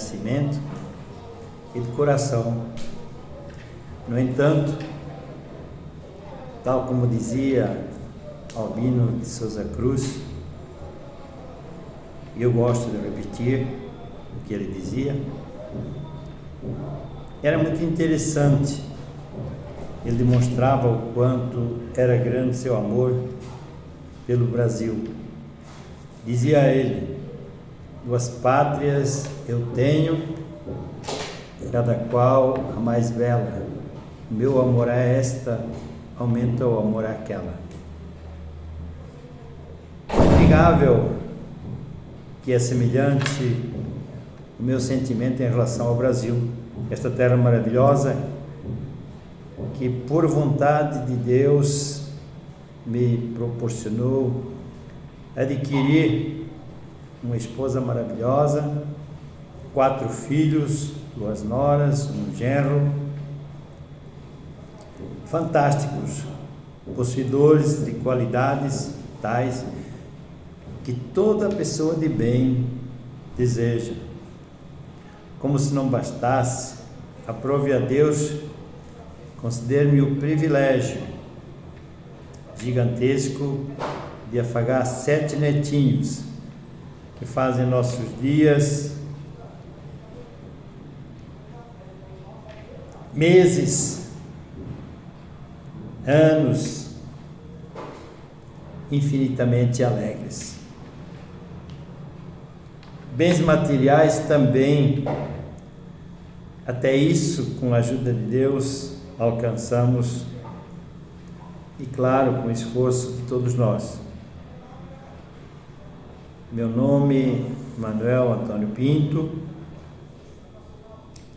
nascimento e de coração. No entanto, tal como dizia Albino de Souza Cruz, e eu gosto de repetir o que ele dizia, era muito interessante. Ele demonstrava o quanto era grande seu amor pelo Brasil. Dizia ele: duas pátrias eu tenho, cada qual a mais bela. Meu amor a esta aumenta o amor àquela. É inegável que é semelhante o meu sentimento em relação ao Brasil, esta terra maravilhosa que por vontade de Deus me proporcionou adquirir uma esposa maravilhosa, 4 filhos, 2 noras, um genro, fantásticos, possuidores de qualidades tais que toda pessoa de bem deseja. Como se não bastasse, aprove a Deus conceder-me o privilégio gigantesco de afagar 7 netinhos que fazem nossos dias, meses, anos infinitamente alegres. Bens materiais também, até isso, com a ajuda de Deus, alcançamos, e claro, com o esforço de todos nós. Meu nome, Manuel Antônio Pinto,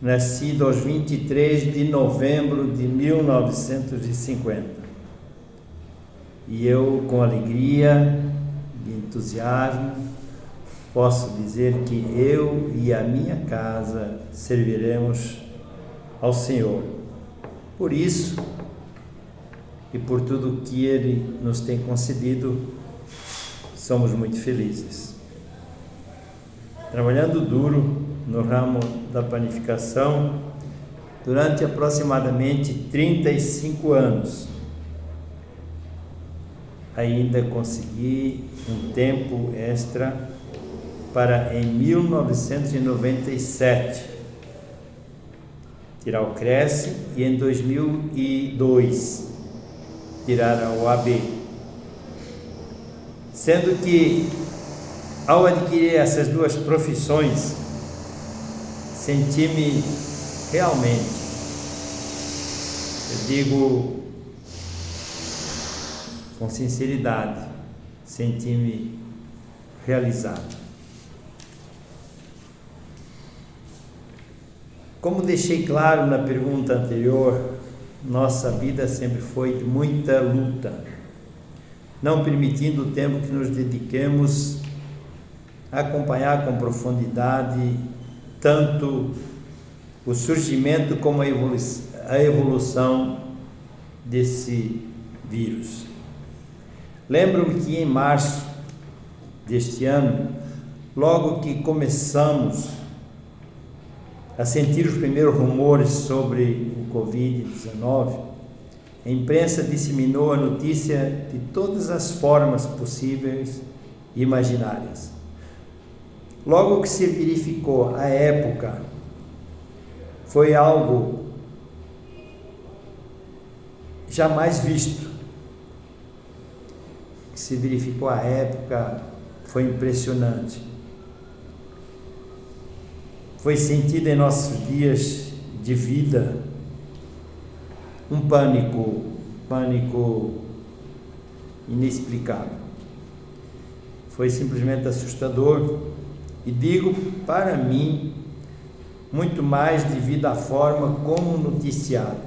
nascido aos 23 de novembro de 1950. E eu, com alegria e entusiasmo, posso dizer que eu e a minha casa serviremos ao Senhor. Por isso e por tudo que Ele nos tem concedido, somos muito felizes. Trabalhando duro no ramo da panificação durante aproximadamente 35 anos, ainda consegui um tempo extra para, em 1997, tirar o Cresce e em 2002 tirar a OAB. Sendo que, ao adquirir essas 2 profissões, senti-me realmente, eu digo com sinceridade, senti-me realizado. Como deixei claro na pergunta anterior, nossa vida sempre foi de muita luta, não permitindo o tempo que nos dediquemos a acompanhar com profundidade tanto o surgimento como a evolução desse vírus. Lembro-me que em março deste ano, logo que começamos a sentir os primeiros rumores sobre o Covid-19, a imprensa disseminou a notícia de todas as formas possíveis e imaginárias. Logo que se verificou a época, foi algo jamais visto. Que se verificou a época, foi impressionante. Foi sentido em nossos dias de vida um pânico inexplicável. Foi simplesmente assustador e digo, para mim, muito mais devido à forma como noticiado,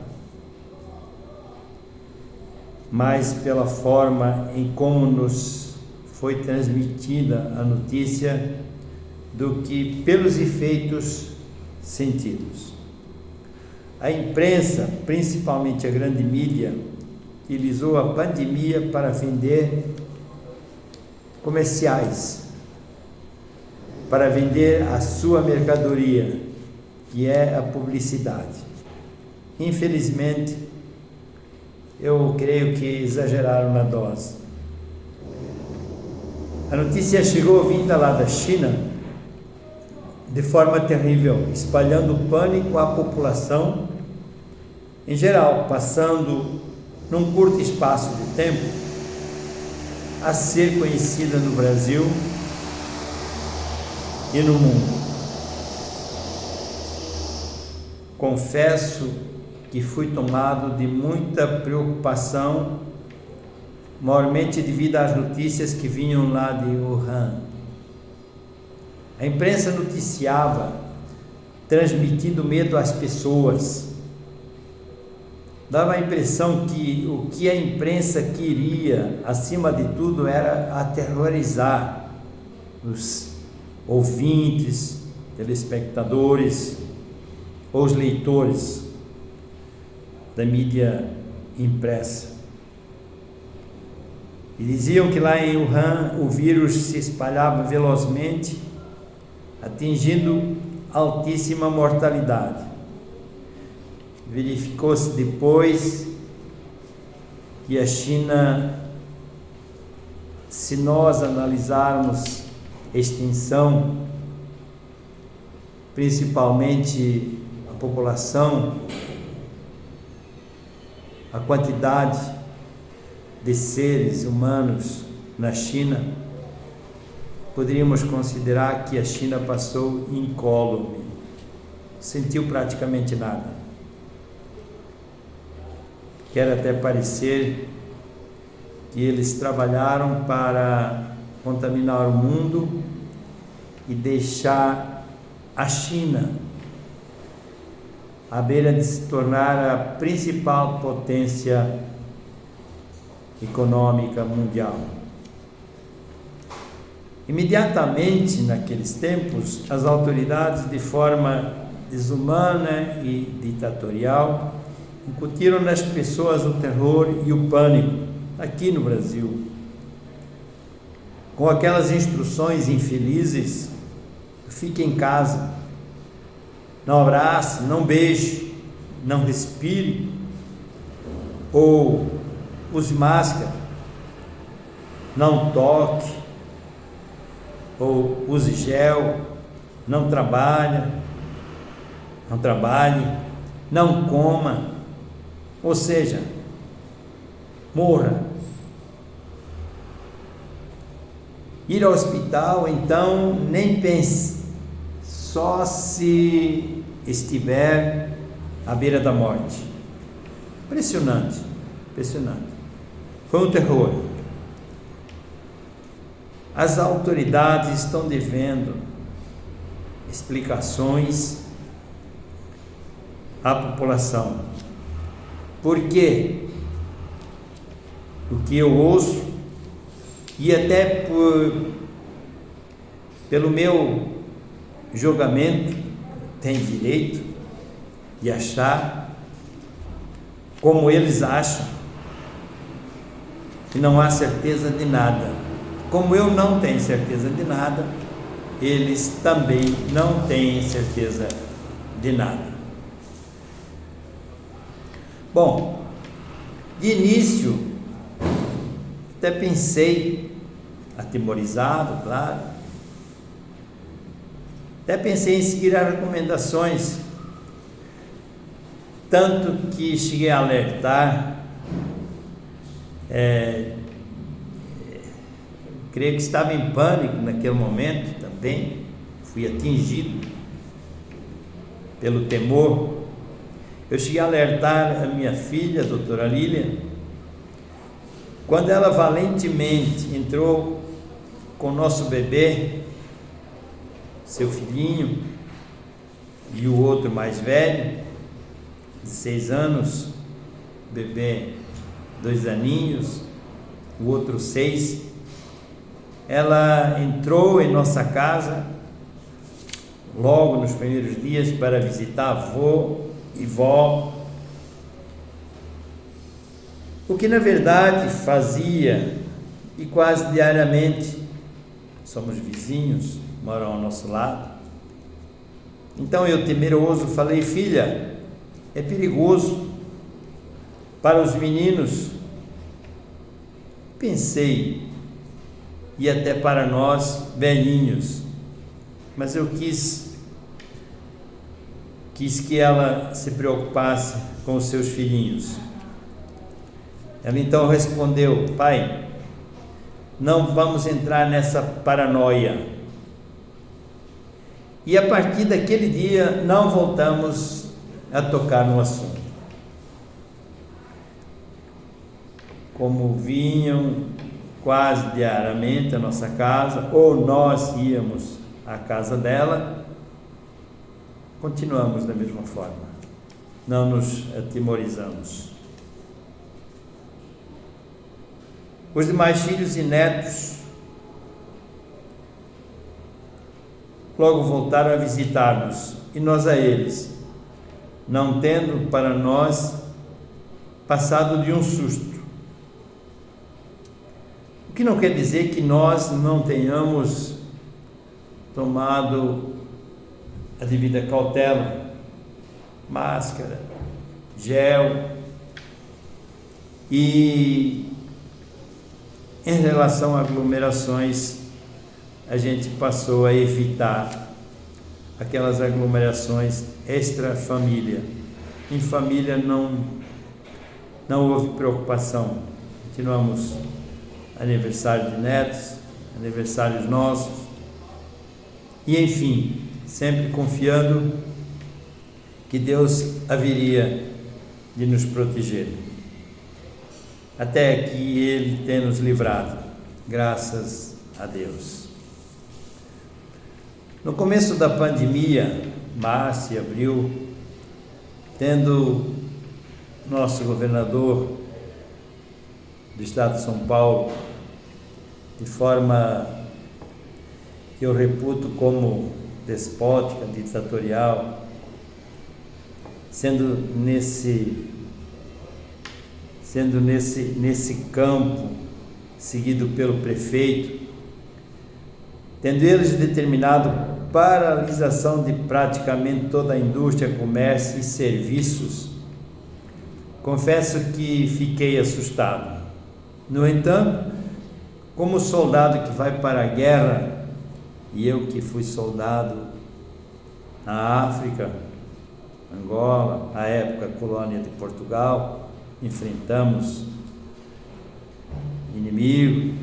mas pela forma em como nos foi transmitida a notícia do que pelos efeitos sentidos. A imprensa, principalmente a grande mídia, utilizou a pandemia para vender comerciais, para vender a sua mercadoria, que é a publicidade. Infelizmente, eu creio que exageraram na dose. A notícia chegou vinda lá da China de forma terrível, espalhando pânico à população em geral, passando num curto espaço de tempo a ser conhecida no Brasil e no mundo. Confesso que fui tomado de muita preocupação, maiormente devido às notícias que vinham lá de Wuhan. A imprensa noticiava, transmitindo medo às pessoas. Dava a impressão que o que a imprensa queria, acima de tudo, era aterrorizar os ouvintes, telespectadores, os leitores da mídia impressa. E diziam que lá em Wuhan o vírus se espalhava velozmente, atingindo altíssima mortalidade. Verificou-se depois que a China, se nós analisarmos extinção, principalmente a população, a quantidade de seres humanos na China, poderíamos considerar que a China passou incólume, sentiu praticamente nada. Quer até parecer que eles trabalharam para contaminar o mundo e deixar a China à beira de se tornar a principal potência econômica mundial. Imediatamente, naqueles tempos, as autoridades, de forma desumana e ditatorial, incutiram nas pessoas o terror e o pânico, aqui no Brasil, com aquelas instruções infelizes: fique em casa, não abrace, não beije, não respire, ou use máscara, não toque, ou use gel, não trabalhe, não coma, ou seja, morra. Ir ao hospital, então, nem pense, só se estiver à beira da morte. Impressionante, impressionante. Foi um terror. As autoridades estão devendo explicações à população. Por quê? O que eu ouço, e até pelo meu julgamento, tem direito de achar como eles acham, que não há certeza de nada. Como eu não tenho certeza de nada, eles também não têm certeza de nada. Bom, de início, até pensei, atemorizado, claro, até pensei em seguir as recomendações, tanto que cheguei a alertar, creio que estava em pânico naquele momento também, fui atingido pelo temor. Eu cheguei a alertar a minha filha, a doutora Lília, quando ela valentemente entrou com o nosso bebê, seu filhinho, e o outro mais velho, de 6 anos, bebê 2 aninhos, o outro 6, ela entrou em nossa casa, logo nos primeiros dias, para visitar avô e vó, o que na verdade fazia, e quase diariamente, somos vizinhos, moram ao nosso lado. Então eu, temeroso, falei: filha, é perigoso para os meninos. Pensei, e até para nós velhinhos, mas eu quis que ela se preocupasse com os seus filhinhos. Ela então respondeu: pai, não vamos entrar nessa paranoia. E a partir daquele dia não voltamos a tocar no assunto. Como vinham quase diariamente à nossa casa, ou nós íamos à casa dela, continuamos da mesma forma, não nos atemorizamos. Os demais filhos e netos logo voltaram a visitar-nos, e nós a eles, não tendo para nós passado de um susto. O que não quer dizer que nós não tenhamos tomado a devida cautela, máscara, gel, e em relação a aglomerações, a gente passou a evitar aquelas aglomerações extra-família. Em família não houve preocupação. Continuamos aniversário de netos, aniversários nossos, e enfim, sempre confiando que Deus haveria de nos proteger, até que Ele tenha nos livrado, graças a Deus. No começo da pandemia, março e abril, tendo nosso governador do estado de São Paulo, de forma que eu reputo como despótica, ditatorial, sendo nesse campo seguido pelo prefeito, tendo eles determinado paralisação de praticamente toda a indústria, comércio e serviços, confesso que fiquei assustado. No entanto, como soldado que vai para a guerra, e eu que fui soldado na África, Angola, à época colônia de Portugal, enfrentamos inimigo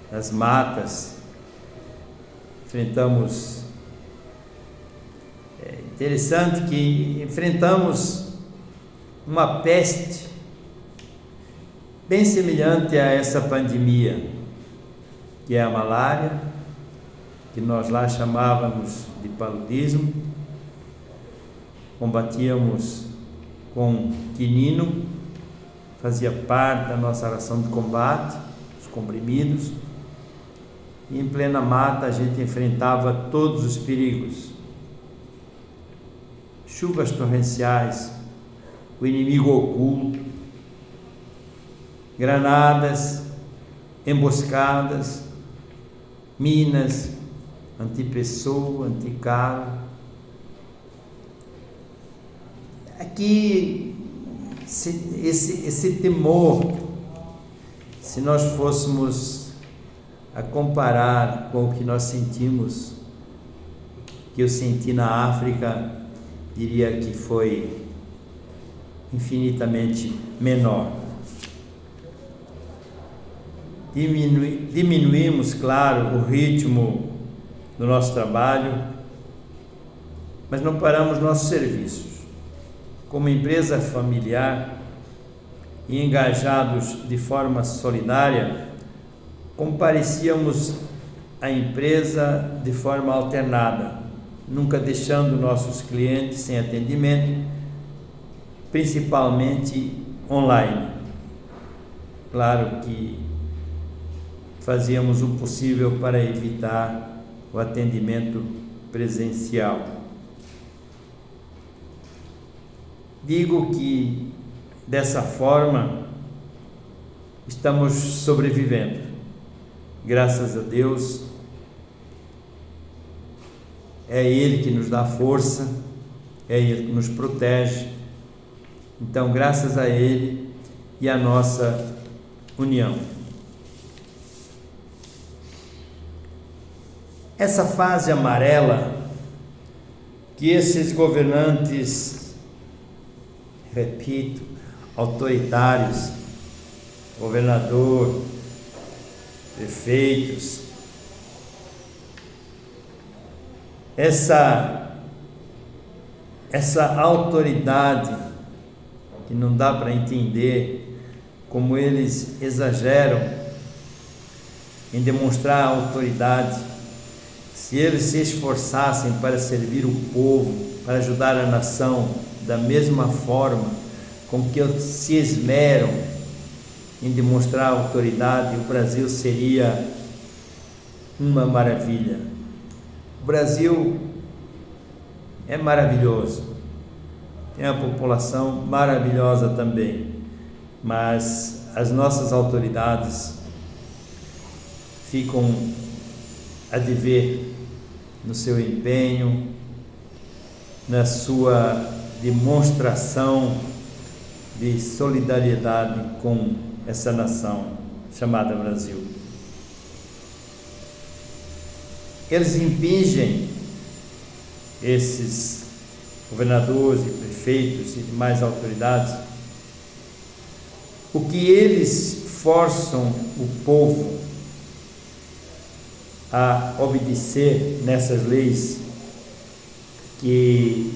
nas matas, enfrentamos, interessante que enfrentamos uma peste bem semelhante a essa pandemia, que é a malária, que nós lá chamávamos de paludismo. Combatíamos com quinino, fazia parte da nossa ração de combate, os comprimidos, e em plena mata a gente enfrentava todos os perigos, chuvas torrenciais, o inimigo oculto, granadas, emboscadas, minas, antipessoa, anticarro. Aqui, esse temor, se nós fôssemos a comparar com o que nós sentimos, que eu senti na África, diria que foi infinitamente menor. Diminuímos, claro, o ritmo do nosso trabalho, mas não paramos nossos serviços. Como empresa familiar e engajados de forma solidária, comparecíamos à empresa de forma alternada, nunca deixando nossos clientes sem atendimento, principalmente online. Claro que fazíamos o possível para evitar o atendimento presencial. Digo que dessa forma estamos sobrevivendo, graças a Deus, é Ele que nos dá força, é Ele que nos protege. Então, graças a Ele e a nossa união. Essa fase amarela que esses governantes, repito, autoritários, governador, prefeitos, essa autoridade que não dá para entender como eles exageram em demonstrar autoridade. Se eles se esforçassem para servir o povo, para ajudar a nação da mesma forma com que se esmeram em demonstrar autoridade, o Brasil seria uma maravilha. O Brasil é maravilhoso, tem uma população maravilhosa também, mas as nossas autoridades ficam a dever no seu empenho, na sua demonstração de solidariedade com essa nação chamada Brasil. Eles impingem, esses governadores e prefeitos e demais autoridades, o que eles forçam o povo a obedecer nessas leis, que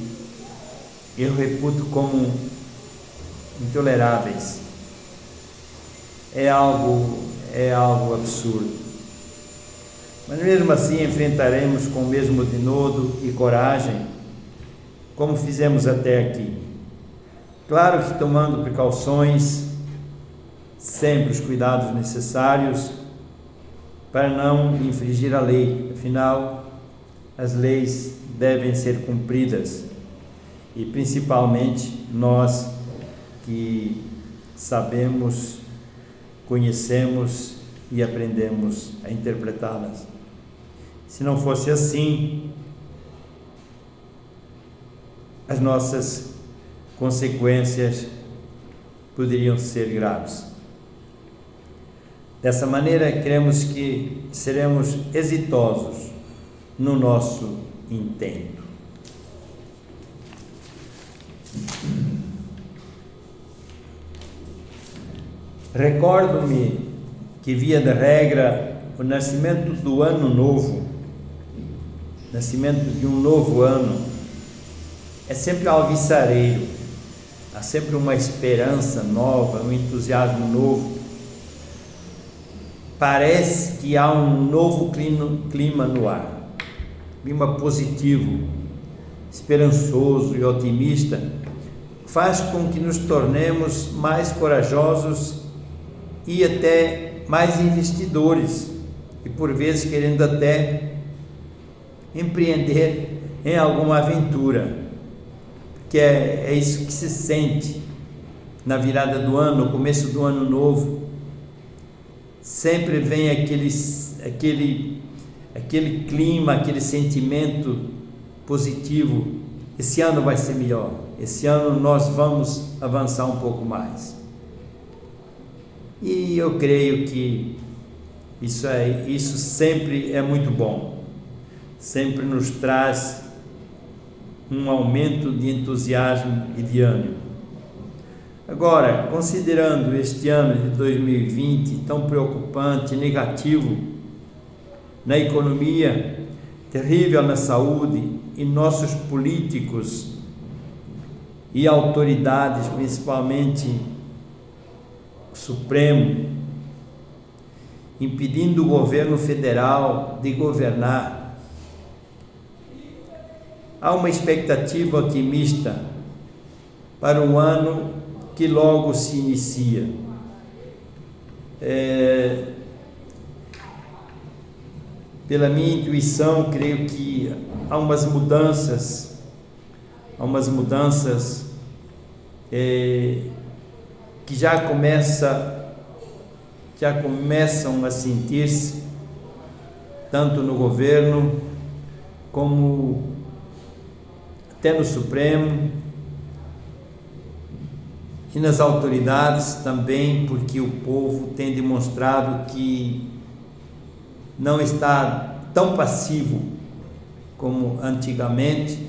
eu reputo como intoleráveis. É algo absurdo. Mas mesmo assim enfrentaremos com o mesmo denodo e coragem, como fizemos até aqui. Claro que tomando precauções, sempre os cuidados necessários para não infringir a lei. Afinal, as leis devem ser cumpridas, e principalmente nós que sabemos, conhecemos e aprendemos a interpretá-las. Se não fosse assim, as nossas consequências poderiam ser graves. Dessa maneira, cremos que seremos exitosos no nosso intento. Recordo-me que, via de regra, o nascimento do ano novo, nascimento de um novo ano, é sempre alvissareiro, há sempre uma esperança nova, um entusiasmo novo. Parece que há um novo clima no ar, clima positivo, esperançoso e otimista, faz com que nos tornemos mais corajosos e até mais investidores, e por vezes querendo até empreender em alguma aventura, que é isso que se sente na virada do ano, no começo do ano novo. Sempre vem aquele clima, aquele sentimento positivo. Esse ano vai ser melhor, esse ano nós vamos avançar um pouco mais. E eu creio que isso sempre é muito bom, sempre nos traz um aumento de entusiasmo e de ânimo. Agora, considerando este ano de 2020 tão preocupante, negativo na economia, terrível na saúde, e nossos políticos e autoridades, principalmente o Supremo, impedindo o governo federal de governar, há uma expectativa otimista para um ano que logo se inicia. Pela minha intuição, creio que há umas mudanças que já começam a sentir-se, tanto no governo como até no Supremo e nas autoridades também, porque o povo tem demonstrado que não está tão passivo como antigamente,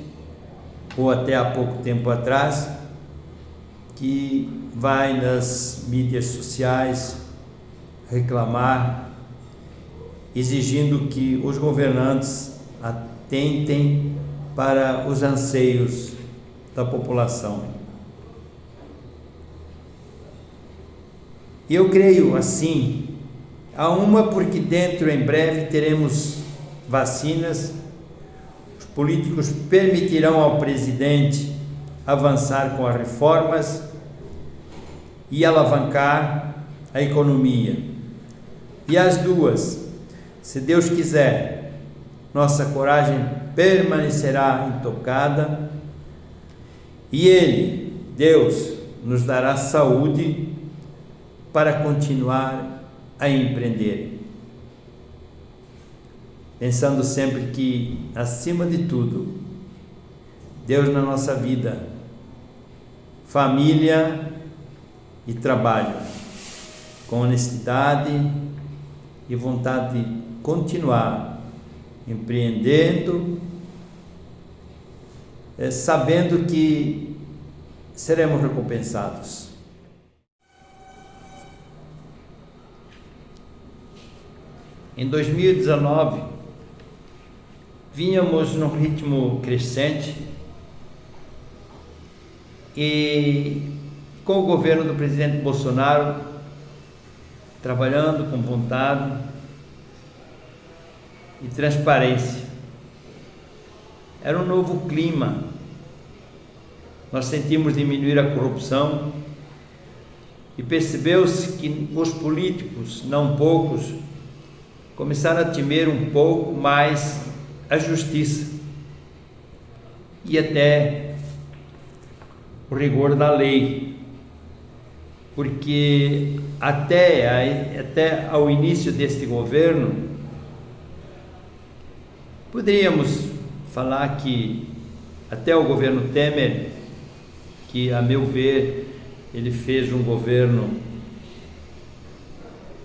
ou até há pouco tempo atrás, que vai nas mídias sociais reclamar, exigindo que os governantes atentem para os anseios da população. E eu creio assim, porque dentro em breve teremos vacinas, os políticos permitirão ao presidente avançar com as reformas e alavancar a economia. E as duas, se Deus quiser, nossa coragem permanecerá intocada e Ele, Deus, nos dará saúde para continuar a empreender. Pensando sempre que, acima de tudo, Deus na nossa vida, família e trabalho, com honestidade e vontade de continuar empreendendo, sabendo que seremos recompensados. Em 2019, vínhamos num ritmo crescente e com o governo do presidente Bolsonaro trabalhando com vontade e transparência. Era um novo clima. Nós sentimos diminuir a corrupção e percebeu-se que os políticos, não poucos, começaram a temer um pouco mais a justiça e até o rigor da lei, porque até ao início deste governo poderíamos falar que até o governo Temer, que a meu ver ele fez um governo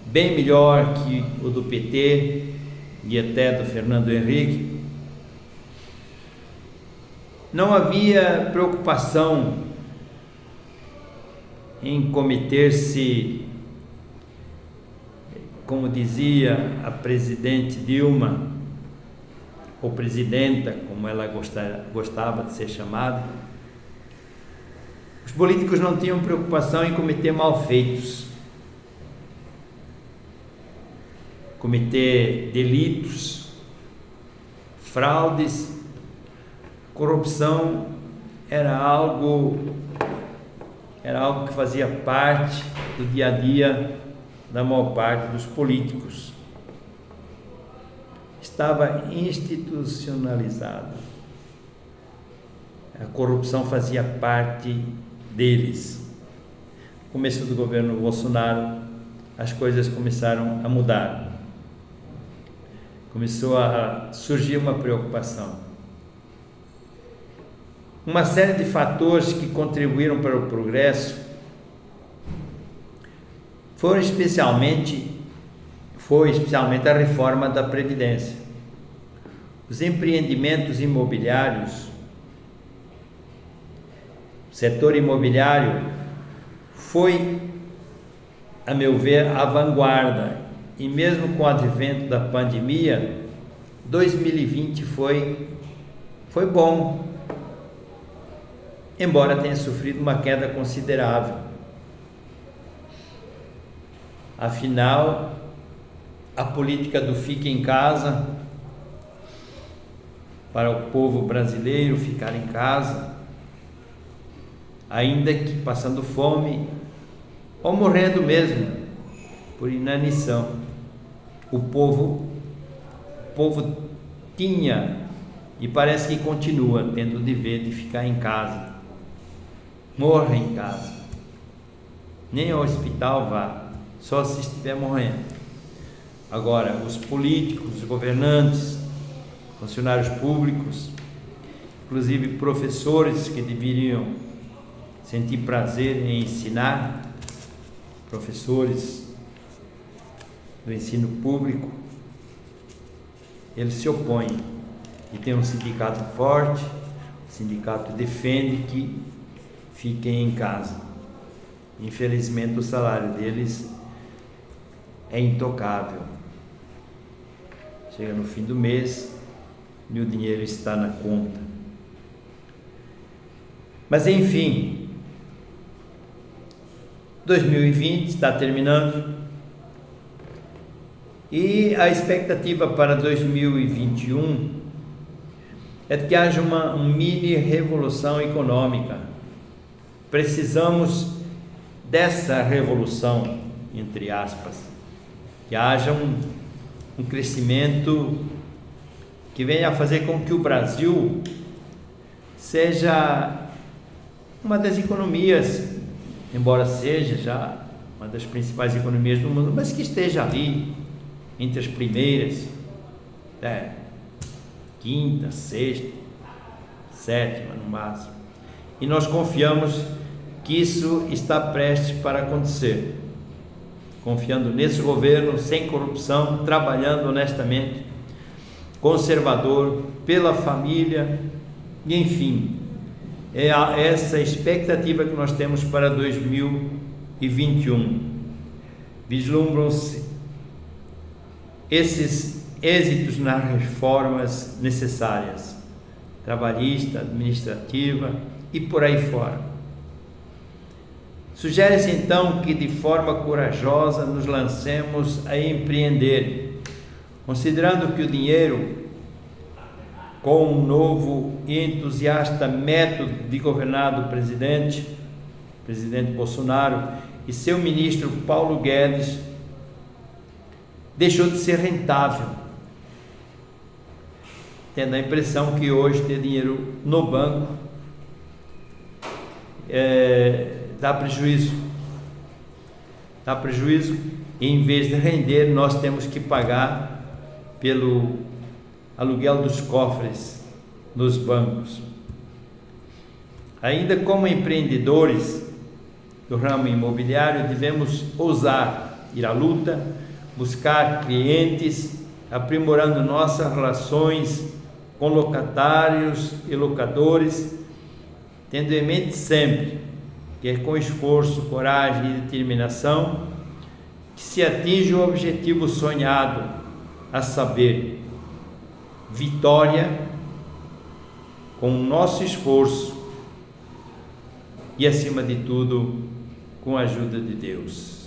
bem melhor que o do PT e até do Fernando Henrique, não havia preocupação em cometer-se, como dizia a presidente Dilma, ou presidenta, como ela gostava de ser chamada. Os políticos não tinham preocupação em cometer malfeitos, cometer delitos, fraudes. Corrupção era algo que fazia parte do dia a dia da maior parte dos políticos. Estava institucionalizado. A corrupção fazia parte deles. No começo do governo Bolsonaro, as coisas começaram a mudar. Começou a surgir uma preocupação. Uma série de fatores que contribuíram para o progresso foi especialmente a reforma da Previdência. Os empreendimentos imobiliários, o setor imobiliário foi, a meu ver, a vanguarda, e mesmo com o advento da pandemia, 2020 foi bom, embora tenha sofrido uma queda considerável. Afinal, a política do fique em casa, para o povo brasileiro ficar em casa, ainda que passando fome ou morrendo mesmo por inanição, o povo tinha e parece que continua tendo o dever de ficar em casa. Morra em casa, nem ao hospital vá, só se estiver morrendo. Agora, os políticos, os governantes, funcionários públicos, inclusive professores que deveriam sentir prazer em ensinar, professores do ensino público, eles se opõem. E tem um sindicato forte, o sindicato defende que fiquem em casa. Infelizmente o salário deles é intocável. Chega no fim do mês e o dinheiro está na conta. Mas enfim, 2020 está terminando e a expectativa para 2021 é que haja uma mini revolução econômica. Precisamos dessa revolução, entre aspas, que haja um crescimento que venha a fazer com que o Brasil seja uma das economias, embora seja já uma das principais economias do mundo, mas que esteja ali entre as primeiras, quinta, sexta, sétima no máximo. E nós confiamos que isso está prestes para acontecer, confiando nesse governo sem corrupção, trabalhando honestamente, conservador, pela família, e enfim, é essa expectativa que nós temos para 2021. Vislumbram-se esses êxitos nas reformas necessárias, trabalhista, administrativa e por aí fora. Sugere-se então que de forma corajosa nos lancemos a empreender, considerando que o dinheiro, com um novo e entusiasta método de governar do presidente Bolsonaro e seu ministro Paulo Guedes, deixou de ser rentável, tendo a impressão que hoje ter dinheiro no banco dá prejuízo, e em vez de render, nós temos que pagar pelo aluguel dos cofres nos bancos. Ainda como empreendedores do ramo imobiliário, devemos ousar ir à luta, buscar clientes, aprimorando nossas relações com locatários e locadores, tendo em mente sempre que é com esforço, coragem e determinação que se atinge o objetivo sonhado, a saber, vitória com o nosso esforço e, acima de tudo, com a ajuda de Deus.